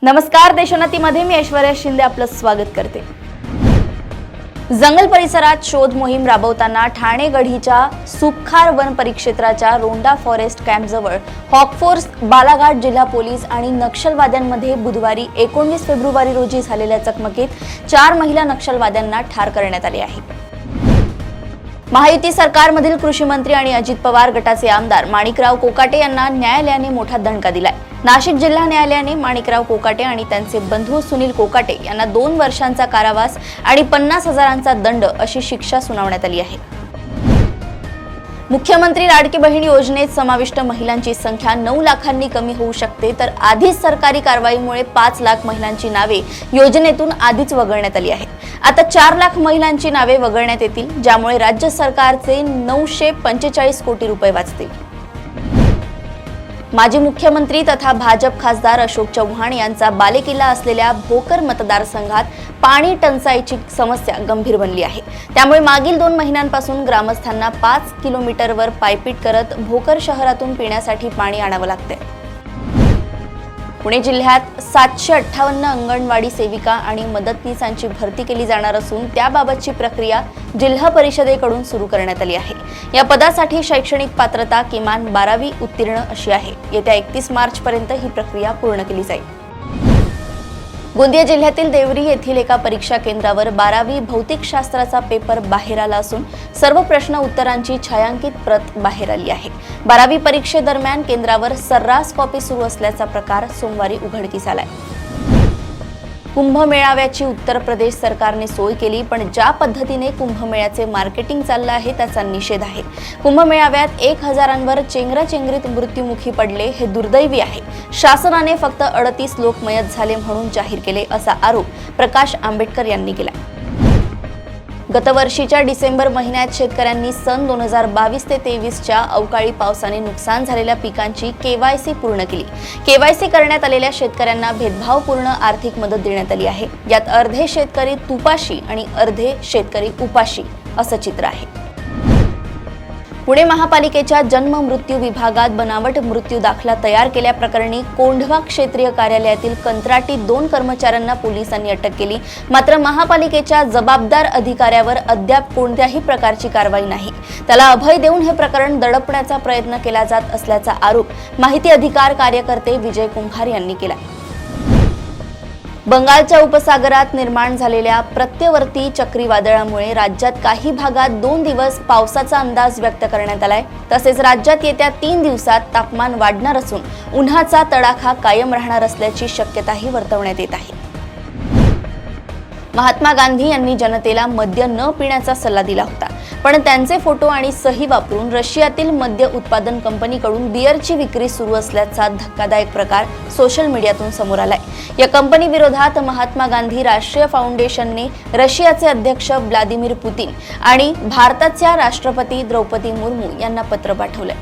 नमस्कार, देशोन्नतीमध्ये मी ऐश्वर्या शिंदे आपलं स्वागत करते। जंगल परिसरात शोध मोहीम राबवताना ठाणे गढीच्या सुपखार वन परिक्षेत्राच्या रोंडा फॉरेस्ट कॅम्पजवळ हॉकफोर्स, बालाघाट जिल्हा पोलीस आणि नक्षलवाद्यांमध्ये बुधवारी 19 फेब्रुवारी रोजी झालेल्या चकमकीत 4 महिला नक्षलवाद्यांना ठार करण्यात आले आहे। महायुती सरकारमधील कृषी मंत्री आणि अजित पवार गटाचे आमदार माणिकराव कोकाटे यांना न्यायालयाने मोठा दणका दिलाय। नाशिक जिल्हा न्यायालयाने माणिकराव कोकाटे आणि त्यांचे बंधू सुनील कोकाटे यांना 2 वर्षांचा कारावास आणि 50,000चा दंड अशी शिक्षा सुनावण्यात आली आहे। मुख्यमंत्री लाडकी बहीण योजनेत समाविष्ट महिलांची संख्या 9 लाखांनी कमी होऊ शकते, तर आधीच सरकारी कारवाईमुळे 5 लाख महिलांची नावे योजनेतून आधीच वगळण्यात आली आहे। आता 4 लाख महिलांची नावे वगळण्यात येतील, ज्यामुळे राज्य सरकारचे 945 कोटी रुपये वाचतील। माजी मुख्यमंत्री तथा भाजप खासदार अशोक चव्हाण यांचा बालेकिल्ला असलेल्या भोकर मतदारसंघात पाणी टंचाईची समस्या गंभीर बनली आहे। त्यामुळे मागील 2 महिन्यांपासून ग्रामस्थांना 5 किलोमीटरवर पायपीट करत भोकर शहरातून पिण्यासाठी पाणी आणावं लागते। पुणे जिल्ह्यात 758 अंगणवाडी सेविका आणि मदतनीसांची भरती केली जाणार असून त्याबाबतची प्रक्रिया जिल्हा परिषदेकडून सुरू करण्यात आली आहे। या पदासाठी शैक्षणिक पात्रता किमान 12वी उत्तीर्ण अशी आहे। येत्या 31 मार्च पर्यंत ही प्रक्रिया पूर्ण केली जाईल। गोंदिया जिल्ह्यातील देवरी येथील एका परीक्षा केंद्रावर 12वी भौतिकशास्त्राचा पेपर बाहेर आला असून सर्व प्रश्न उत्तरांची छायांकित प्रत बाहेर आली आहे। 12वी परीक्षेदरम्यान केंद्रावर सर्रास कॉपी सुरू असल्याचा प्रकार सोमवारी उघडकीस आलाय। कुंभमेळाव्याची उत्तर प्रदेश सरकारने सोय केली, पण ज्या पद्धतीने कुंभमेळ्याचे मार्केटिंग चाललं आहे त्याचा निषेध आहे। कुंभमेळाव्यात 1000वर चेंगराचेंगरीत मृत्युमुखी पडले हे दुर्दैवी आहे। शासनाने फक्त 38 लोक मयत झाले म्हणून जाहीर केले असा आरोप प्रकाश आंबेडकर यांनी केला। गतवर्षीच्या डिसेंबर महिन्यात शेतकऱ्यांनी सन 2022 ते 23च्या अवकाळी पावसाने नुकसान झालेल्या पिकांची केवायसी पूर्ण केली। केवायसी करण्यात आलेल्या शेतकऱ्यांना भेदभावपूर्ण आर्थिक मदत देण्यात आली आहे। यात अर्धे शेतकरी तुपाशी आणि अर्धे शेतकरी उपाशी असं चित्र आहे। पुणे महापालिकेच्या जन्म मृत्यू विभागात बनावट मृत्यू दाखला तयार केल्याप्रकरणी कोंढवा क्षेत्रीय कार्यालयातील कंत्राटी 2 कर्मचाऱ्यांना पोलिसांनी अटक केली। मात्र महापालिकेच्या जबाबदार अधिकाऱ्यावर अद्याप कोणत्याही प्रकारची कारवाई नाही। त्याला अभय देऊन हे प्रकरण दडपण्याचा प्रयत्न केला जात असल्याचा आरोप माहिती अधिकार कार्यकर्ते विजय कुंभार यांनी केला। बंगालच्या उपसागरात निर्माण झालेल्या प्रत्यवर्ती चक्रीवादळामुळे राज्यात काही भागात 2 दिवस पावसाचा अंदाज व्यक्त करण्यात आलाय। तसेच राज्यात येत्या 3 दिवसात तापमान वाढणार असून उन्हाचा तडाखा कायम राहणार असल्याची शक्यताही वर्तवण्यात येत आहे। महात्मा गांधी यांनी जनतेला मद्य न पिण्याचा सल्ला दिला होता, पण त्यांचे फोटो आणि सही वापरून रशियातील मद्य उत्पादन कंपनीकडून बिअरची विक्री सुरू असल्याचा धक्कादायक प्रकार सोशल मीडियातून समोर आलाय। या कंपनी विरोधात महात्मा गांधी राष्ट्रीय फाउंडेशनने रशियाचे अध्यक्ष व्लादिमीर पुतिन आणि भारताच्या राष्ट्रपती द्रौपदी मुर्मू यांना पत्र पाठवले।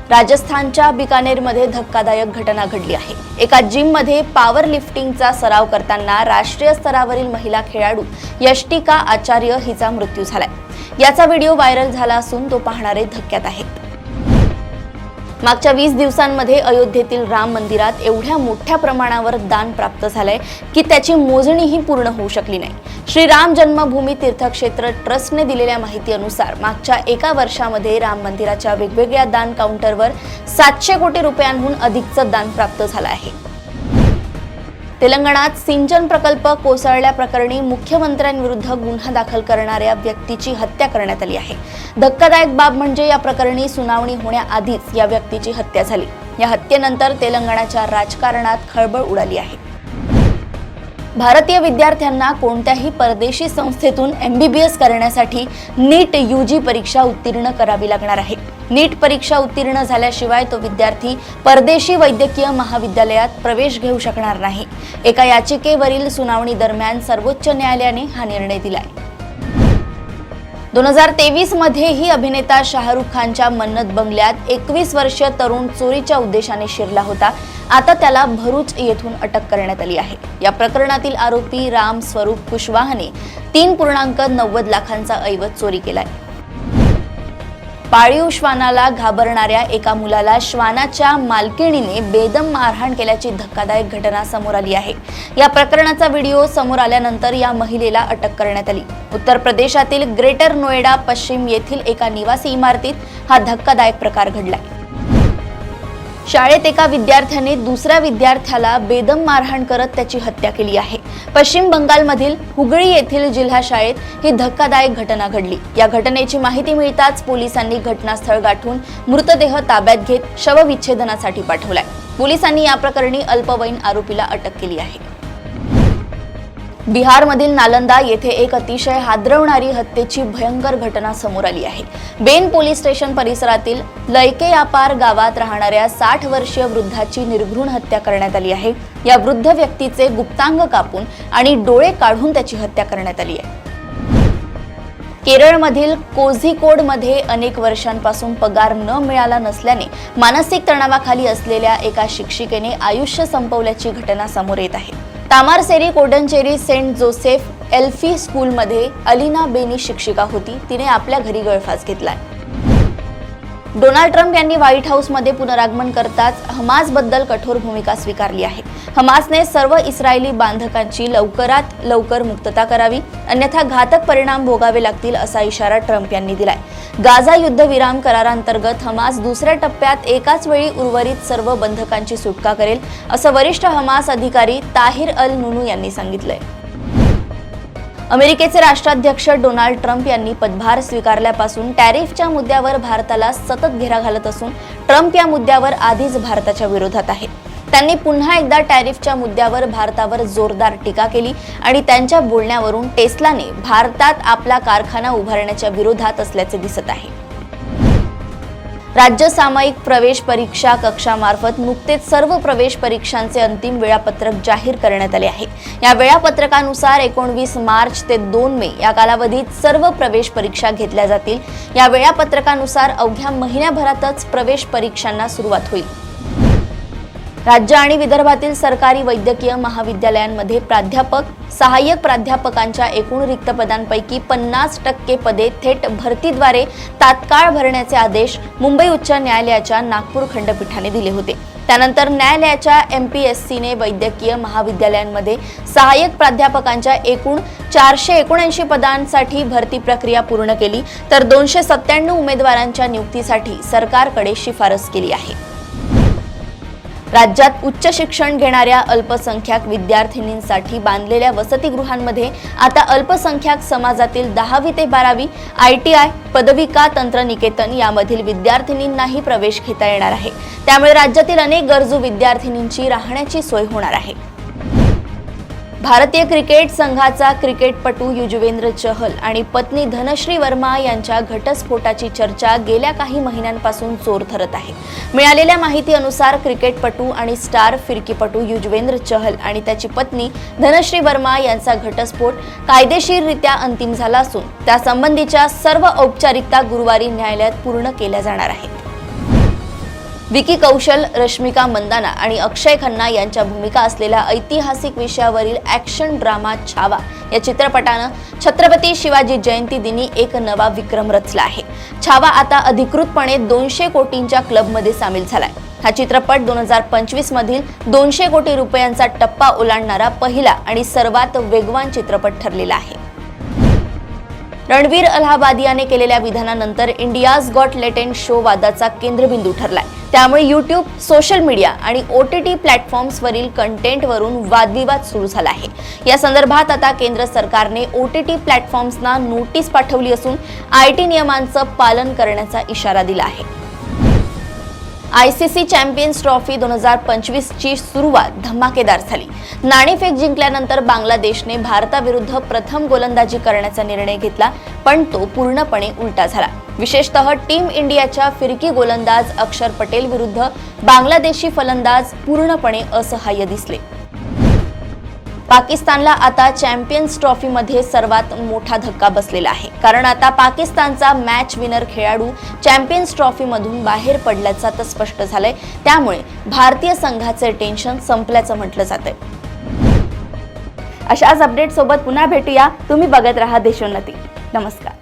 राजस्थानच्या बिकानेरमध्ये धक्कादायक घटना घडली आहे। एका जिममध्ये पॉवर लिफ्टिंगचा सराव करताना राष्ट्रीय स्तरावरील महिला खेळाडू यष्टिका आचार्य हिचा मृत्यू झालाय। याचा व्हिडिओ व्हायरल झाला असून तो पाहणारे धक्क्यात आहेत। मागच्या 20 दिवसांमध्ये अयोध्येतील राम मंदिरात एवढ्या मोठ्या प्रमाणावर दान प्राप्त झालंय की त्याची मोजणीही पूर्ण होऊ शकली नाही। श्री राम जन्मभूमी तीर्थक्षेत्र ट्रस्टने दिलेल्या माहितीनुसार मागच्या 1 वर्षामध्ये राम मंदिराच्या वेगवेगळ्या दान काउंटरवर 700 कोटी रुपयांहून अधिकचं दान प्राप्त झालं आहे। तेलंगणात सिंचन प्रकल्प कोसळल्याप्रकरणी मुख्यमंत्र्यांविरुद्ध गुन्हा दाखल करणाऱ्या व्यक्तीची हत्या करण्यात आली आहे। धक्कादायक बाब म्हणजे या प्रकरणी सुनावणी होण्याआधीच या व्यक्तीची हत्या झाली। या हत्येनंतर तेलंगणाच्या राजकारणात खळबळ उडाली आहे। भारतीय विद्यार्थ्यांना कोणत्याही परदेशी संस्थेतून MBBS करण्यासाठी नीट UG परीक्षा उत्तीर्ण करावी लागणार आहे। नीट परीक्षा उत्तीर्ण झाल्याशिवाय तो विद्यार्थी परदेशी वैद्यकीय महाविद्यालयात प्रवेश घेऊ शकणार नाही। एका याचिकेवरील सुनावणी दरम्यान सर्वोच्च न्यायालयाने हा निर्णय दिलाय। 2023 मध्येही अभिनेता शाहरुख खानच्या मन्नत बंगल्यात 21 वर्षीय तरुण चोरीच्या उद्देशाने शिरला होता। आता त्याला भरूच येथून अटक करण्यात आली आहे। या प्रकरणातील आरोपी राम स्वरूप कुशवाहाने 3.90 लाखांचा ऐवज चोरी केलाय। पाळीव श्वानाला घाबरणाऱ्या एका मुलाला श्वानाच्या मालकिणीने बेदम मारहाण केल्याची धक्कादायक घटना समोर आली आहे। या प्रकरणाचा व्हिडिओ समोर आल्यानंतर या महिलेला अटक करण्यात आली। उत्तर प्रदेशातील ग्रेटर नोएडा पश्चिम येथील एका निवासी इमारतीत हा धक्कादायक प्रकार घडलाय। शाळेत एका विद्यार्थ्याने दुसऱ्या विद्यार्थ्याला बेदम मारहाण करत त्याची हत्या केली आहे। पश्चिम बंगालमधील हुगळी येथील जिल्हा शाळेत ही धक्कादायक घटना घडली। या घटनेची माहिती मिळताच पोलिसांनी घटनास्थळ गाठून मृतदेह ताब्यात घेत शवविच्छेदनासाठी पाठवलाय। पोलिसांनी या प्रकरणी अल्पवयीन आरोपीला अटक केली आहे। बिहारमधील नालंदा येथे एक अतिशय हादरवणारी हत्येची भयंकर घटना समोर आली आहे। बेन पोलीस स्टेशन परिसरातील लयकेयापार गावात राहणाऱ्या 60 वर्षीय वृद्धाची निर्घृण हत्या करण्यात आली आहे। या वृद्ध व्यक्तीचे गुप्तांग कापून आणि डोळे काढून त्याची हत्या करण्यात आली आहे। केरळमधील कोझिकोडमध्ये अनेक वर्षांपासून पगार न मिळाला नसल्याने मानसिक तणावाखाली असलेल्या एका शिक्षिकेने आयुष्य संपवल्याची घटना समोर येत आहे। तामारसेरी कोडंचेरी सेंट जोसेफ एल्फी स्कूलमध्ये अलिना बेनी शिक्षिका होती। तिने आपल्या घरी गळफास घेतलाय। डोनाल्ड ट्रम्प यांनी व्हाईट हाऊसमध्ये पुनरागमन करताच हमासबद्दल कठोर भूमिका स्वीकारली आहे। हमासने सर्व इस्रायली बांधकांची लवकरात लवकर मुक्तता करावी, अन्यथा घातक परिणाम भोगावे लागतील असा इशारा ट्रम्प यांनी दिलाय। गाझा युद्धविराम करारांतर्गत हमास दुसऱ्या टप्प्यात एकाच वेळी उर्वरित सर्व बंधकांची सुटका करेल असं वरिष्ठ हमास अधिकारी ताहिर अल नुनू यांनी सांगितलंय। अमेरिकेचे राष्ट्राध्यक्ष डोनाल्ड ट्रम्प यांनी पदभार स्वीकारल्यापासून टॅरिफच्या मुद्द्यावर भारताला सतत घेरा घालत असून ट्रम्प या मुद्द्यावर आधीच भारताच्या विरोधात आहेत। त्यांनी पुन्हा एकदा टॅरिफच्या मुद्द्यावर भारतावर जोरदार टीका केली आणि त्यांच्या बोलण्यावरून टेस्लाने भारतात आपला कारखाना उभारण्याच्या विरोधात असल्याचे दिसत आहे। राज्य सामायिक प्रवेश परीक्षा कक्षामार्फत नुकतेच सर्व प्रवेश परीक्षांचे अंतिम वेळापत्रक जाहीर करण्यात आले आहे। या वेळापत्रकानुसार 19 मार्च ते 2 मे या कालावधीत सर्व प्रवेश परीक्षा घेतल्या जातील। या वेळापत्रकानुसार अवघ्या महिन्याभरातच प्रवेश परीक्षांना सुरुवात होईल। राज्य आणि विदर्भातील सरकारी वैद्यकीय महाविद्यालयांमध्ये प्राध्यापक, सहाय्यक प्राध्यापकांच्या एकूण रिक्त पदांपैकी 50% पदे थेट भरतीद्वारे तात्काळ भरण्याचे आदेश मुंबई उच्च न्यायालयाच्या नागपूर खंडपीठाने दिले होते। त्यानंतर न्यायालयाच्या MPSCने वैद्यकीय महाविद्यालयांमध्ये सहाय्यक प्राध्यापकांच्या एकूण 479 पदांसाठी भरती प्रक्रिया पूर्ण केली, तर 297 उमेदवारांच्या नियुक्तीसाठी सरकारकडे शिफारस केली आहे। राज्यात उच्च शिक्षण घेणाऱ्या अल्पसंख्याक विद्यार्थिनींसाठी बांधलेल्या वसतिगृहांमध्ये आता अल्पसंख्याक समाजातील 10वी ते 12वी ITI, पदविका, तंत्रनिकेतन यामधील विद्यार्थिनींनाही प्रवेश घेता येणार आहे। त्यामुळे राज्यातील अनेक गरजू विद्यार्थिनींची राहण्याची सोय होणार आहे। भारतीय क्रिकेट संघाचा क्रिकेटपटू युजवेंद्र चहल आणि पत्नी धनश्री वर्मा यांच्या घटस्फोटाची चर्चा गेल्या काही महिन्यांपासून जोर धरत आहे। मिळालेल्या माहितीनुसार क्रिकेटपटू आणि स्टार फिरकीपटू युजवेंद्र चहल आणि त्याची पत्नी धनश्री वर्मा यांचा घटस्फोट कायदेशीररित्या अंतिम झाला असून त्यासंबंधीच्या सर्व औपचारिकता गुरुवारी न्यायालयात पूर्ण केल्या जाणार आहेत। विकी कौशल, रश्मिका मंदाना आणि अक्षय खन्ना यांच्या भूमिका असलेल्या ऐतिहासिक विषयावरील ॲक्शन ड्रामा छावा या चित्रपटानं छत्रपती शिवाजी जयंती दिनी एक नवा विक्रम रचला आहे। छावा आता अधिकृतपणे 200 कोटींच्या क्लबमध्ये सामील झालाय। हा चित्रपट 2025 मधील 200 कोटी रुपयांचा टप्पा ओलांडणारा पहिला आणि सर्वात वेगवान चित्रपट ठरलेला आहे। रणवीर अलाहाबादियाने केलेल्या विधानानंतर इंडियाज गॉट टॅलेंट शो वादाचा केंद्रबिंदू ठरलाय। त्यामुळे YouTube, सोशल मीडिया आणि OTT प्लॅटफॉर्म्सवरील कंटेंटवरून वादविवाद सुरू झाला आहे। या संदर्भात आता केंद्र सरकारने OTT प्लॅटफॉर्म्सना नोटीस पाठवली असून IT नियमांचं पालन करण्याचा इशारा दिला आहे। ICC चॅम्पियन्स ट्रॉफी 2025 ची सुरुवात धमाकेदार झाली। नाणेफेक जिंकल्यानंतर बांगलादेशने भारताविरुद्ध प्रथम गोलंदाजी करण्याचा निर्णय घेतला, पण तो पूर्णपणे उलटा झाला। विशेषतः टीम इंडियाच्या फिरकी गोलंदाज अक्षर पटेल विरुद्ध बांगलादेशी फलंदाज पूर्णपणे असहाय्य दिसले। पाकिस्तानला आता चॅम्पियन्स ट्रॉफीमध्ये सर्वात मोठा धक्का बसलेला आहे, कारण आता पाकिस्तानचा मॅच विनर खेळाडू चॅम्पियन्स ट्रॉफीमधून बाहेर पडल्याचं तर स्पष्ट झालंय। त्यामुळे भारतीय संघाचे टेन्शन संपल्याचं म्हटलं जातंय। अशाच अपडेट सोबत पुन्हा भेटूया। तुम्ही बघत राहा देशोन्नती। नमस्कार।